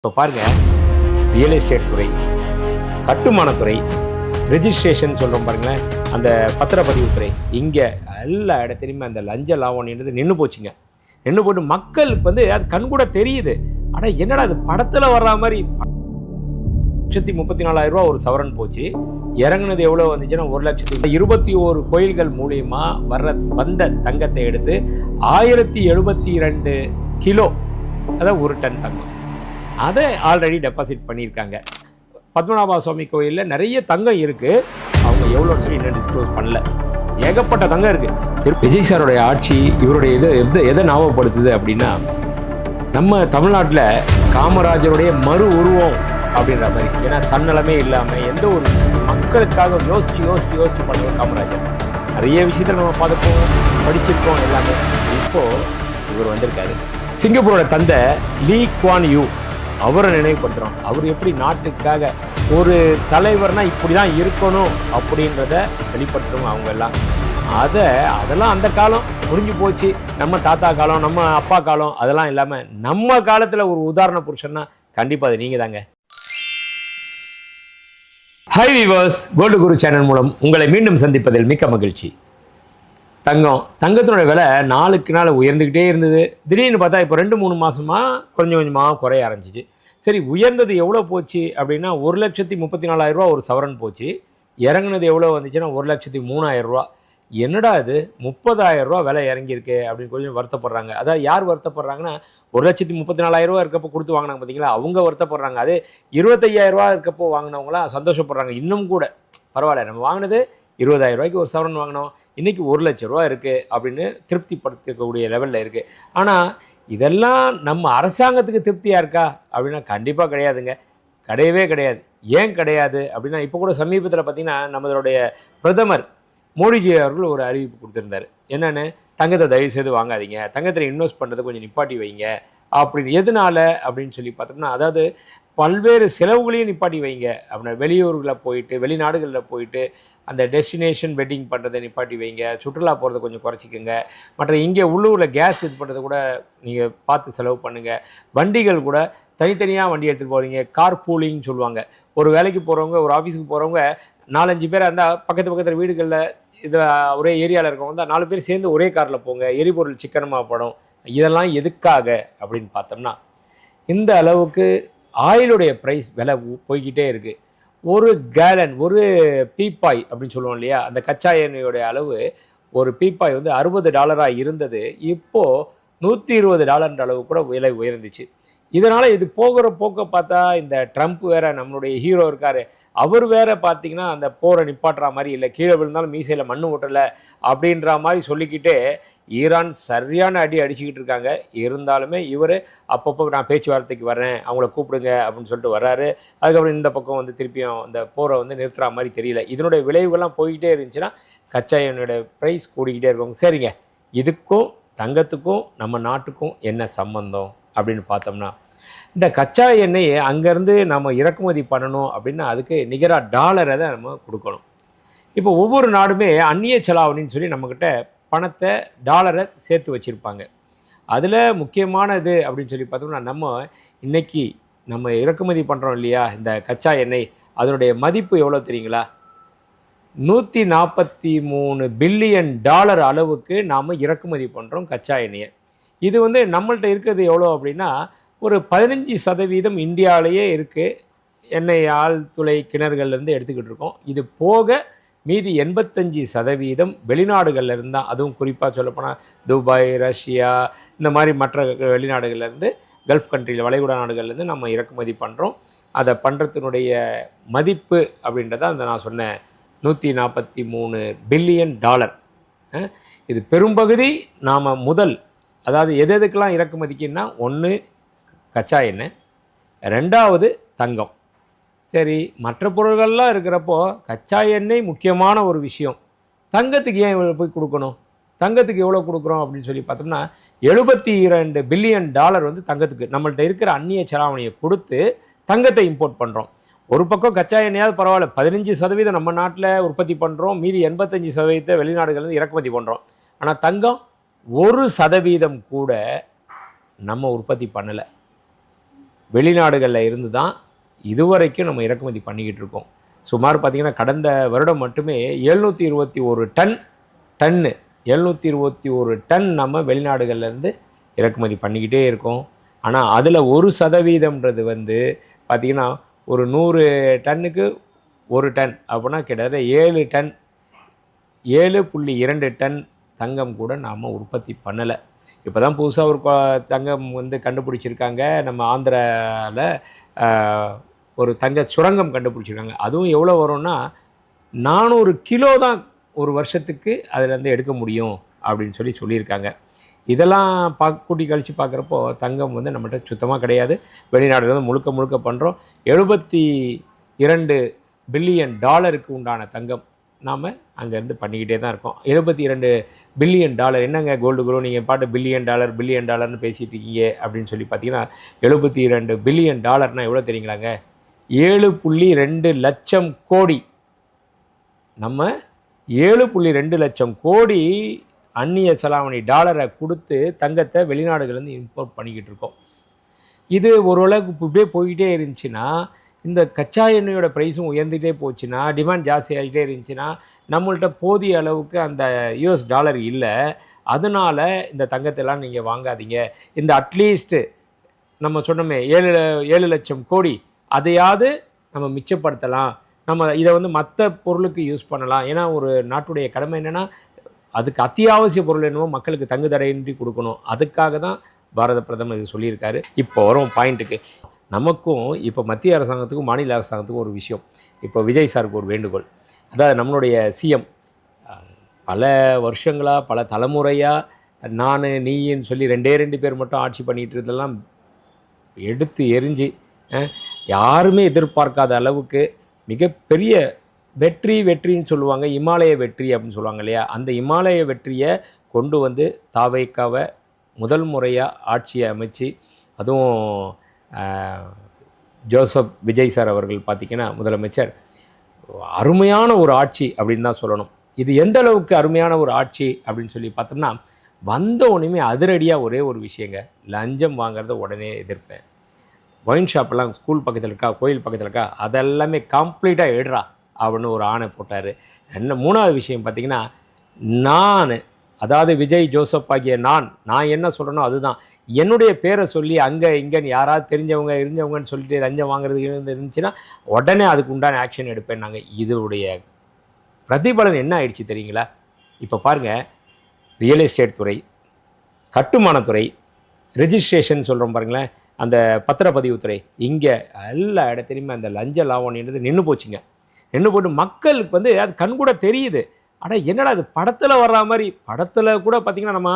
இப்போ பாருங்கள், real estate துறை, கட்டுமானத்துறை, ரெஜிஸ்ட்ரேஷன் சொல்கிறோம் பாருங்களேன், அந்த பத்திரப்பதிவுத்துறை, இங்கே எல்லா இடத்துலையுமே அந்த லஞ்ச லாவணின்றது நின்று போச்சுங்க. நின்று போட்டு மக்களுக்கு அது கண்கூட தெரியுது. ஆனால் என்னடா அது படத்தில் வர்ற மாதிரி 1,34,000 ஒரு சவரன் போச்சு. இறங்குனது எவ்வளோ வந்துச்சுன்னா 1,21,000 கோயில்கள் மூலியமா வந்த தங்கத்தை எடுத்து 1072 கிலோ, அதாவது 1 டன் தங்கம், அதை ஆல்ரெடி டெபாசிட் பண்ணியிருக்காங்க. பத்மநாப சுவாமி கோயிலில் நிறைய தங்கம் இருக்குது. அவங்க எவ்வளோன்னு சொல்லி இன்னும் டிஸ்க்ளோஸ் பண்ணல. ஏகப்பட்ட தங்கம் இருக்குது. விஜய் சாருடைய ஆட்சி இவருடைய எதை ஞாபகப்படுத்துது அப்படின்னா, நம்ம தமிழ்நாட்டில் காமராஜருடைய மறு உருவம் அப்படின்ற மாதிரி. ஏன்னா தன்னலமே இல்லாமல் எந்த ஒரு மக்களுக்காக யோசிச்சு பண்ணுவோம் காமராஜர். நிறைய விஷயத்தில் நம்ம பார்த்துப்போம், படிச்சிருக்கோம் எல்லாமே. இப்போது இவர் வந்திருக்காரு. சிங்கப்பூரோட தந்தை லீ குவான் யூ, அவரை நினைவுபடுத்துகிறோம். அவர் எப்படி நாட்டுக்காக ஒரு தலைவர்னால் இப்படி தான் இருக்கணும் அப்படின்றத வெளிப்படுத்துகிறோம். அவங்க எல்லாம் அதெல்லாம் அந்த காலம் முடிஞ்சு போச்சு. நம்ம தாத்தா காலம், நம்ம அப்பா காலம், அதெல்லாம் இல்லாமல் நம்ம காலத்தில் ஒரு உதாரண புருஷன்னா கண்டிப்பாக அது நீங்கள் தாங்க. ஹாய் வீவர்ஸ், கோல்டு குரு சேனல் மூலம் உங்களை மீண்டும் சந்திப்பதில் மிக்க மகிழ்ச்சி. தங்கத்தினோட விலை நாளுக்கு நாள் உயர்ந்துக்கிட்டே இருந்தது. திடீர்னு பார்த்தா இப்போ 2-3 மாதமாக கொஞ்சமாக குறைய ஆரம்பிச்சிச்சு. சரி, உயர்ந்தது எவ்வளோ போச்சு அப்படின்னா 1,34,000 ஒரு சவரன் போச்சு. இறங்குனது எவ்வளோ வந்துச்சுன்னா 1,03,000. என்னடா இது 30,000 விலை இறங்கியிருக்கு அப்படின்னு கொஞ்சம் வருத்தப்படுறாங்க. அதாவது யார் வருத்தப்படுறாங்கன்னா, 1,34,000 இருக்கப்போ கொடுத்து வாங்கினாங்க பார்த்தீங்களா, அவங்க வருத்தப்படுறாங்க. அதே 25,000 இருக்கப்போ வாங்கினவங்களாம் சந்தோஷப்படுறாங்க. இன்னும் கூட பரவாயில்ல, நம்ம வாங்கினது 20,000 ஒரு சவரன் வாங்கினோம், இன்றைக்கி 1,00,000 இருக்குது அப்படின்னு திருப்திப்படுத்தக்கூடிய லெவலில் இருக்குது. ஆனால் இதெல்லாம் நம்ம அரசாங்கத்துக்கு திருப்தியாக இருக்கா அப்படின்னா கண்டிப்பாக கிடையாதுங்க. கிடையவே கிடையாது. ஏன் கிடையாது அப்படின்னா, இப்போ கூட சமீபத்தில் பார்த்திங்கன்னா நம்மளுடைய பிரதமர் மோடிஜி அவர்கள் ஒரு அறிவிப்பு கொடுத்துருந்தார். என்னென்னு, தங்கத்தை தயவுசெய்து வாங்காதீங்க, தங்கத்தில் இன்வெஸ்ட் பண்ணுறதை கொஞ்சம் நிப்பாட்டி வைங்க அப்படின்னு. எதனால் அப்படின்னு சொல்லி பார்த்தோம்னா, அதாவது பல்வேறு செலவுகளையும் நிப்பாட்டி வைங்க அப்படின்னா, வெளியூர்களில் போயிட்டு வெளிநாடுகளில் போயிட்டு அந்த டெஸ்டினேஷன் வெட்டிங் பண்ணுறதை நிப்பாட்டி வைங்க, சுற்றுலா போகிறத கொஞ்சம் குறைச்சிக்கோங்க, மற்ற இங்கே உள்ளூரில் கேஸ் இது பண்ணுறதை கூட நீங்கள் பார்த்து செலவு பண்ணுங்கள். வண்டிகள் கூட தனித்தனியாக வண்டி எடுத்துகிட்டு போகிறீங்க, கார் பூலிங்னு சொல்லுவாங்க. ஒரு வேலைக்கு போகிறவங்க, ஒரு ஆஃபீஸுக்கு போகிறவங்க 4-5 பேர் இருந்தால் பக்கத்தில் வீடுகளில் இதில் ஒரே ஏரியாவில் இருக்கவங்க தான் 4 பேர் சேர்ந்து ஒரே காரில் போங்க, எரிபொருள் சிக்கனமாக படும். இதெல்லாம் எதுக்காக அப்படின்னு பார்த்தோம்னா, இந்த அளவுக்கு ஆயிலுடைய ப்ரைஸ் விலை போய்கிட்டே இருக்குது. ஒரு கேலன், ஒரு பீப்பாய் அப்படின்னு சொல்லுவோம் இல்லையா, அந்த கச்சா எண்ணெயோடைய அளவு ஒரு பீப்பாய் $60 இருந்தது. இப்போது $120 அளவு கூட விலை உயர்ந்துச்சு. இதனால் இது போகிற போக்க பார்த்தா இந்த ட்ரம்ப் வேறு, நம்மளுடைய ஹீரோ இருக்கார், அவர் வேறு பார்த்திங்கன்னா அந்த போரை நிப்பாட்டுற மாதிரி இல்லை, கீழே விழுந்தாலும் மீசையில் மண் ஓட்டலை அப்படின்ற மாதிரி சொல்லிக்கிட்டே ஈரான் சரியான அடிச்சுக்கிட்டு இருக்காங்க. இருந்தாலுமே இவர் அப்பப்போ நான் பேச்சுவார்த்தைக்கு வரேன், அவங்கள கூப்பிடுங்க அப்படின்னு சொல்லிட்டு வர்றாரு. அதுக்கப்புறம் இந்த பக்கம் திருப்பியும் இந்த போரை நிறுத்துகிற மாதிரி தெரியல. இதனுடைய விளைவுகள்லாம் போய்கிட்டே இருந்துச்சுன்னா கச்சா எண்ணெயோட ப்ரைஸ் கூடிக்கிட்டே இருக்கும். சரிங்க, இதுக்கும் தங்கத்துக்கும் நம்ம நாட்டுக்கும் என்ன சம்பந்தம் அப்படின்னு பார்த்தோம்னா, இந்த கச்சா எண்ணெயை அங்கேருந்து நம்ம இறக்குமதி பண்ணணும் அப்படின்னா அதுக்கு நிகராக டாலரை தான் நம்ம கொடுக்கணும். இப்போ ஒவ்வொரு நாடுமே அந்நிய செலாவணின்னு சொல்லி நம்மக்கிட்ட பணத்தை, டாலரை சேர்த்து வச்சுருப்பாங்க. அதில் முக்கியமானது அப்படின்னு சொல்லி பார்த்தோம்னா, இன்றைக்கி நம்ம இறக்குமதி பண்ணுறோம் இல்லையா இந்த கச்சா எண்ணெய், அதனுடைய மதிப்பு எவ்வளோ தெரியுங்களா? $143 பில்லியன் அளவுக்கு நாம் இறக்குமதி பண்ணுறோம் கச்சா எண்ணெயை. இது நம்மள்கிட்ட இருக்கிறது எவ்வளோ அப்படின்னா, ஒரு 15% இந்தியாவிலேயே இருக்குது. எண்ணெய் ஆழ்துளை கிணறுகள்லேருந்து எடுத்துக்கிட்டு இருக்கோம். இது போக மீதி 85% வெளிநாடுகள்லேருந்து தான். அதுவும் குறிப்பாக சொல்லப்போனால் துபாய், ரஷ்யா, இந்த மாதிரி மற்ற வெளிநாடுகள்லேருந்து, கல்ஃப் கண்ட்ரியில், வளைகுடா நாடுகள்லேருந்து நம்ம இறக்குமதி பண்ணுறோம். அதை பண்ணுறதுனுடைய மதிப்பு அப்படின்றத அந்த நான் சொன்ன $143 பில்லியன். இது பெரும்பகுதி நாம் அதாவது எதுக்கெல்லாம் இறக்குமதிக்குன்னா, 1 கச்சா எண்ணெய், 2வது தங்கம். சரி, மற்ற பொருள்கள்லாம் இருக்கிறப்போ கச்சா எண்ணெய் முக்கியமான ஒரு விஷயம். தங்கத்துக்கு ஏன் இவ்வளோ போய் கொடுக்கணும்? தங்கத்துக்கு எவ்வளோ கொடுக்குறோம் அப்படின்னு சொல்லி பார்த்தோம்னா, $72 பில்லியன் தங்கத்துக்கு நம்மள்கிட்ட இருக்கிற அந்நிய செலாவணியை கொடுத்து தங்கத்தை இம்போர்ட் பண்ணுறோம். ஒரு பக்கம் கச்சா எண்ணெயாவது பரவாயில்ல, 15% நம்ம நாட்டில் உற்பத்தி பண்ணுறோம், மீதி 85% வெளிநாடுகள்லேருந்து இறக்குமதி பண்ணுறோம். ஆனால் தங்கம் 1% கூட நம்ம உற்பத்தி பண்ணலை. வெளிநாடுகளில் இருந்து தான் இதுவரைக்கும் நம்ம இறக்குமதி பண்ணிக்கிட்டு இருக்கோம். சுமார் பார்த்திங்கன்னா கடந்த வருடம் மட்டுமே 721 டன்னு 721 டன் நம்ம வெளிநாடுகள்லேருந்து இறக்குமதி பண்ணிக்கிட்டே இருக்கோம். ஆனால் அதில் 1% வந்து பார்த்திங்கன்னா ஒரு 100 டன்னுக்கு 1 டன் அப்படின்னா கிட்டத்தட்ட 7 டன் 7.2 டன் தங்கம் கூட நாம் உற்பத்தி பண்ணலை. இப்போ தான் புதுசாக ஒரு தங்கம் வந்து கண்டுபிடிச்சிருக்காங்க. நம்ம ஆந்திராவில் ஒரு தங்க சுரங்கம் கண்டுபிடிச்சிருக்காங்க. அதுவும் எவ்வளோ வரும்னா 400 கிலோ தான் ஒரு வருஷத்துக்கு அதிலேருந்து எடுக்க முடியும் அப்படின்னு சொல்லியிருக்காங்க. இதெல்லாம் கூட்டி கழித்து பார்க்குறப்போ தங்கம் வந்து நம்மகிட்ட சுத்தமாக கிடையாது. வெளிநாடுகள் வந்து முழுக்க பண்ணுறோம். 72 பில்லியன் டாலருக்கு உண்டான தங்கம் நாம் அங்கேருந்து பண்ணிக்கிட்டே தான் இருக்கோம். 72 பில்லியன் டாலர் என்னங்க கோல்டு குரோ நீங்கள் பாட்டு பில்லியன் டாலர்னு பேசிகிட்டு இருக்கீங்க அப்படின்னு சொல்லி பார்த்தீங்கன்னா 72 பில்லியன் டாலர்னால் எவ்வளோ தெரியுங்களாங்க? 7.2 லட்சம் கோடி. நம்ம 7.2 லட்சம் கோடி அந்நிய செலாவணி டாலரை கொடுத்து தங்கத்தை வெளிநாடுகள்லேருந்து இம்போர்ட் பண்ணிக்கிட்டு இருக்கோம். இது ஓரளவுக்கு இப்படியே போய்கிட்டே இருந்துச்சுன்னா, இந்த கச்சா எண்ணெயோட ப்ரைஸும் உயர்ந்துகிட்டே போச்சுன்னா, டிமாண்ட் ஜாஸ்தி ஆகிட்டே இருந்துச்சுன்னா, நம்மள்கிட்ட போதிய அளவுக்கு அந்த யூஎஸ் டாலர் இல்லை. அதனால் இந்த தங்கத்தெல்லாம் நீங்கள் வாங்காதீங்க. இந்த அட்லீஸ்ட்டு நம்ம சொன்னோமே 7 லட்சம் கோடி அதையாவது நம்ம மிச்சப்படுத்தலாம். நம்ம இதை வந்து மற்ற பொருளுக்கு யூஸ் பண்ணலாம். ஏன்னா ஒரு நாட்டுடைய கடமை என்னென்னா, அதுக்கு அத்தியாவசிய பொருள் என்னவோ மக்களுக்கு தங்கு தடையின்றி கொடுக்கணும். அதுக்காக தான் பாரத பிரதமர் இது சொல்லியிருக்காரு. இப்போ வரும் பாயிண்ட்டுக்கு. நமக்கும் இப்போ மத்திய அரசாங்கத்துக்கும் மாநில அரசாங்கத்துக்கும் ஒரு விஷயம். இப்போ விஜய் சாருக்கு ஒரு வேண்டுகோள். அதாவது நம்மளுடைய சிஎம் பல வருஷங்களாக பல தலைமுறையாக நான் நீன்னு சொல்லி 2 பேர் மட்டும் ஆட்சி பண்ணிகிட்டு இருந்ததெல்லாம் எடுத்து எரிஞ்சு யாருமே எதிர்பார்க்காத அளவுக்கு மிகப்பெரிய வெற்றின்னு சொல்லுவாங்க. இமாலய வெற்றி அப்படின்னு சொல்லுவாங்க இல்லையா? அந்த இமாலய வெற்றியை கொண்டு வந்து தாவேக்காவை முதல் முறையாக ஆட்சியை அமைச்சு, அதுவும் ஜோசப் விஜய் சார் அவர்கள் பார்த்திங்கன்னா முதலமைச்சர், அருமையான ஒரு ஆட்சி அப்படின்னு தான் சொல்லணும். இது எந்த அளவுக்கு அருமையான ஒரு ஆட்சி அப்படின்னு சொல்லி பார்த்தோம்னா, வந்த உடனே அதிரடியாக ஒரே ஒரு விஷயங்க, லஞ்சம் வாங்கிறத உடனே எதிர்ப்பேன். ஒயின் ஷாப்பெல்லாம் ஸ்கூல் பக்கத்தில் இருக்கா, கோயில் பக்கத்தில் இருக்கா, அதெல்லாமே கம்ப்ளீட்டாக எடுறா அப்படின்னு ஒரு ஆணை போட்டார். என்ன 3வது விஷயம் பார்த்திங்கன்னா, நான் அதாவது விஜய் ஜோசப் ஆகிய நான் என்ன சொல்கிறேனோ அதுதான். என்னுடைய பேரை சொல்லி அங்கே இங்கேன்னு யாராவது தெரிஞ்சவங்கன்னு சொல்லிட்டு லஞ்சம் வாங்குறது இருந்துச்சுன்னா உடனே அதுக்கு உண்டான ஆக்ஷன் எடுப்பேன். நாங்கள் இதோடைய பிரதிபலன் என்ன ஆயிடுச்சு தெரியுங்களா? இப்போ பாருங்கள், ரியல் எஸ்டேட் துறை, கட்டுமானத்துறை, ரெஜிஸ்ட்ரேஷன் சொல்கிறோம் பாருங்களேன், அந்த பத்திரப்பதிவுத்துறை, இங்கே எல்லா இடத்துலையுமே அந்த லஞ்ச லாவணின்றது நின்று போச்சுங்க. நின்று போட்டு மக்களுக்கு வந்து அது கண்கூட தெரியுது. ஆனால் என்னடா அது படத்தில் வர்ற மாதிரி, படத்தில் கூட பார்த்திங்கன்னா நம்ம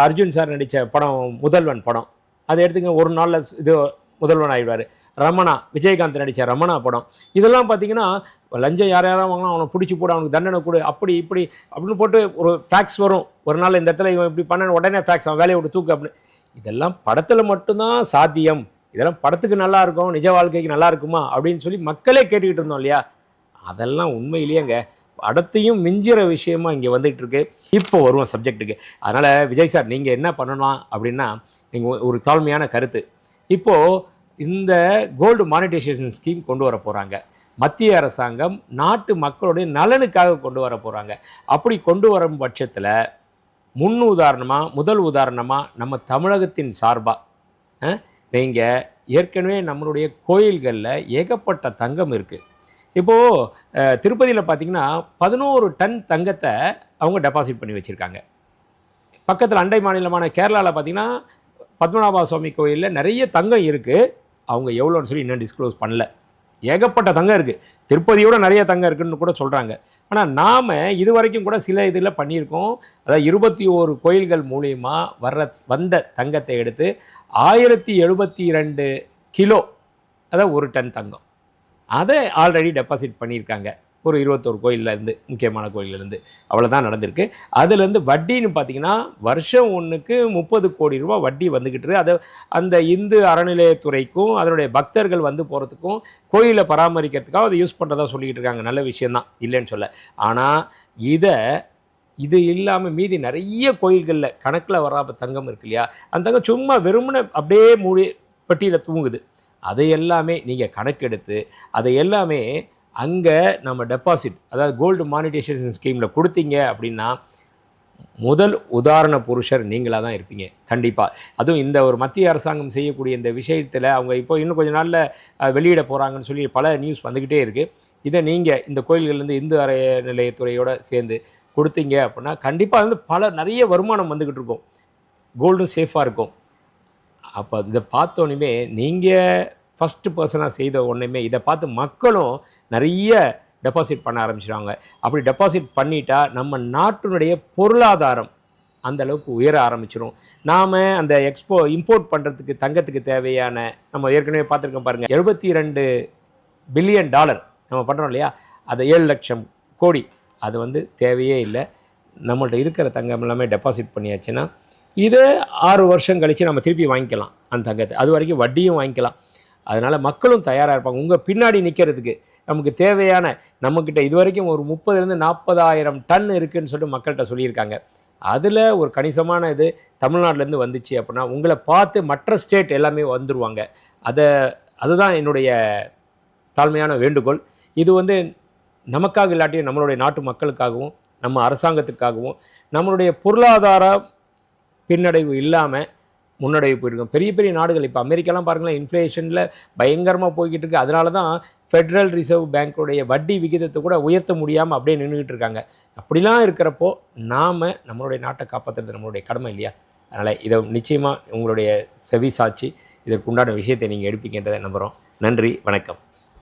அர்ஜுன் சார் நடித்த படம் முதல்வன் படம், அதை எடுத்துங்க, ஒரு நாளில் இது முதல்வன் ஆகிடுவார். ரமணா, விஜயகாந்த் நடித்த ரமணா படம், இதெல்லாம் பார்த்திங்கன்னா லஞ்சம் யாராவது வாங்கினா அவனை பிடிச்சி போட, அவனுக்கு தண்டனை கொடு, அப்படி இப்படி அப்படின்னு போட்டு ஒரு ஃபேக்ஸ் வரும். ஒரு நாள் இந்த இடத்துல இவன் இப்படி பண்ண உடனே ஃபேக்ஸ், அவன் வேலையை விட்டு தூக்கு அப்படின்னு. இதெல்லாம் படத்தில் மட்டும்தான் சாத்தியம். இதெல்லாம் படத்துக்கு நல்லா இருக்கும், நிஜ வாழ்க்கைக்கு நல்லா இருக்குமா அப்படின்னு சொல்லி மக்களே கேட்டுக்கிட்டு இருந்தோம் இல்லையா? அதெல்லாம் உண்மையிலேயேங்க படத்தையும் மிஞ்சிற விஷயமா இங்கே வந்துகிட்டு இருக்கு. இப்போ வருவோம் சப்ஜெக்ட்டுக்கு. அதனால் விஜய் சார் நீங்கள் என்ன பண்ணலாம் அப்படின்னா, நீங்கள் ஒரு தாழ்மையான கருத்து. இப்போது இந்த கோல்டு மானிட்டைசேஷன் ஸ்கீம் கொண்டு வர போகிறாங்க. மத்திய அரசாங்கம் நாட்டு மக்களுடைய நலனுக்காக கொண்டு வர போகிறாங்க. அப்படி கொண்டு வரும் பட்சத்தில் முதல் உதாரணமாக நம்ம தமிழகத்தின் சார்பாக நீங்கள் ஏற்கனவே நம்மளுடைய கோயில்களில் ஏகப்பட்ட தங்கம் இருக்குது. இப்போது திருப்பதியில் பார்த்திங்கன்னா 11 டன் தங்கத்தை அவங்க டெபாசிட் பண்ணி வச்சுருக்காங்க. பக்கத்தில் அண்டை மாநிலமான கேரளாவில் பார்த்திங்கன்னா பத்மநாப சுவாமி கோயிலில் நிறைய தங்கம் இருக்குது. அவங்க எவ்வளோன்னு சொல்லி இன்னும் டிஸ்க்ளோஸ் பண்ணல. ஏகப்பட்ட தங்கம் இருக்குது. திருப்பதியோட நிறைய தங்கம் இருக்குதுன்னு கூட சொல்கிறாங்க. ஆனால் நாம் இது வரைக்கும் கூட சில இதில் பண்ணியிருக்கோம். அதாவது 21 கோயில்கள் மூலியமாக வந்த தங்கத்தை எடுத்து 1072 கிலோ, அதாவது 1 டன் தங்கம், அதை ஆல்ரெடி டெபாசிட் பண்ணியிருக்காங்க. ஒரு 21 கோயிலேருந்து, முக்கியமான கோயிலேருந்து. அவ்வளோதான் நடந்திருக்கு. அதுலேருந்து வட்டின்னு பார்த்திங்கன்னா வருஷம் ஒன்றுக்கு 30 கோடி ரூபா வட்டி வந்துக்கிட்டு இருக்குது. அதை அந்த இந்து அறநிலையத்துறைக்கும் அதனுடைய பக்தர்கள் வந்து போகிறதுக்கும் கோயிலை பராமரிக்கிறதுக்காக அதை யூஸ் பண்ணுறதா சொல்லிக்கிட்டு இருக்காங்க. நல்ல விஷயந்தான், இல்லைன்னு சொல்ல. ஆனால் இது இல்லாமல் மீதி நிறைய கோயில்களில் கணக்கில் வராத தங்கம் இருக்கு இல்லையா? அந்த தங்கம் சும்மா வெறுமனை அப்படியே பெட்டியில் தூங்குது. அதை எல்லாமே நீங்கள் கணக்கெடுத்து அதை எல்லாமே அங்கே நம்ம டெபாசிட், அதாவது கோல்டு மானிட்டைசேஷன் ஸ்கீமில் கொடுத்தீங்க அப்படின்னா முதல் உதாரண புருஷர் நீங்களாக தான் இருப்பீங்க கண்டிப்பாக. அதுவும் இந்த ஒரு மத்திய அரசாங்கம் செய்யக்கூடிய இந்த விஷயத்தில் அவங்க இப்போ இன்னும் கொஞ்சம் நாளில் வெளியிட போகிறாங்கன்னு சொல்லி பல நியூஸ் வந்துக்கிட்டே இருக்குது. இதை நீங்கள் இந்த கோயில்கள்லேருந்து இந்து அறநிலையத்துறையோடு சேர்ந்து கொடுத்தீங்க அப்படின்னா கண்டிப்பாக வந்து நிறைய வருமானம் வந்துக்கிட்டு இருக்கும், கோல்டும் சேஃபாக இருக்கும். அப்போ இதை பார்த்தோன்னே நீங்கள் ஃபஸ்ட்டு பர்சனாக செய்த ஒன்றுமே இதை பார்த்து மக்களும் நிறைய டெபாசிட் பண்ண ஆரம்பிச்சிடுவாங்க. அப்படி டெபாசிட் பண்ணிட்டா நம்ம நாட்டினுடைய பொருளாதாரம் அந்த அளவுக்கு உயர ஆரம்பிச்சிடும். நாம் அந்த இம்போர்ட் பண்ணுறதுக்கு தங்கத்துக்கு தேவையான, நம்ம ஏற்கனவே பார்த்துருக்கோம் பாருங்கள், $72 பில்லியன் நம்ம பண்ணுறோம் இல்லையா, அதை 7 லட்சம் கோடி, அது வந்து தேவையே இல்லை. நம்மள்ட்ட இருக்கிற தங்கம் எல்லாமே டெபாசிட் பண்ணியாச்சுன்னா இது 6 வருஷம் கழித்து நம்ம திருப்பி வாங்கிக்கலாம் அந்த தங்கத்தை, அது வரைக்கும் வட்டியும் வாங்கிக்கலாம். அதனால் மக்களும் தயாராக இருப்பாங்க உங்கள் பின்னாடி நிற்கிறதுக்கு. நமக்கு தேவையான, நம்மக்கிட்ட இது வரைக்கும் ஒரு 30,000-40,000 டன் இருக்குதுன்னு சொல்லிட்டு மக்கள்கிட்ட சொல்லியிருக்காங்க. அதில் ஒரு கணிசமான இது தமிழ்நாட்டிலேருந்து வந்துச்சு அப்படின்னா உங்களை பார்த்து மற்ற ஸ்டேட் எல்லாமே வந்துடுவாங்க. அதுதான் என்னுடைய தாழ்மையான வேண்டுகோள். இது வந்து நமக்காக இல்லாட்டியும் நம்மளுடைய நாட்டு மக்களுக்காகவும் நம்ம அரசாங்கத்துக்காகவும் நம்மளுடைய பொருளாதார பின்னடைவு இல்லாமல் முன்னடைவு போயிருக்கும். பெரிய பெரிய நாடுகள் இப்போ அமெரிக்காலாம் பாருங்களேன், இன்ஃப்ளேஷனில் பயங்கரமாக போய்கிட்டு இருக்குது. அதனால தான் ஃபெட்ரல் ரிசர்வ் பேங்க்குடைய வட்டி விகிதத்தை கூட உயர்த்த முடியாமல் அப்படியே நின்றுக்கிட்டு இருக்காங்க. அப்படிலாம் இருக்கிறப்போ நாம் நம்மளுடைய நாட்டை காப்பாற்றுறது நம்மளுடைய கடமை இல்லையா? அதனால் இதை நிச்சயமாக உங்களுடைய செவி சாட்சி இதற்குண்டான விஷயத்தை நீங்கள் எடுப்பீங்கன்றதை நம்புகிறோம். நன்றி, வணக்கம்.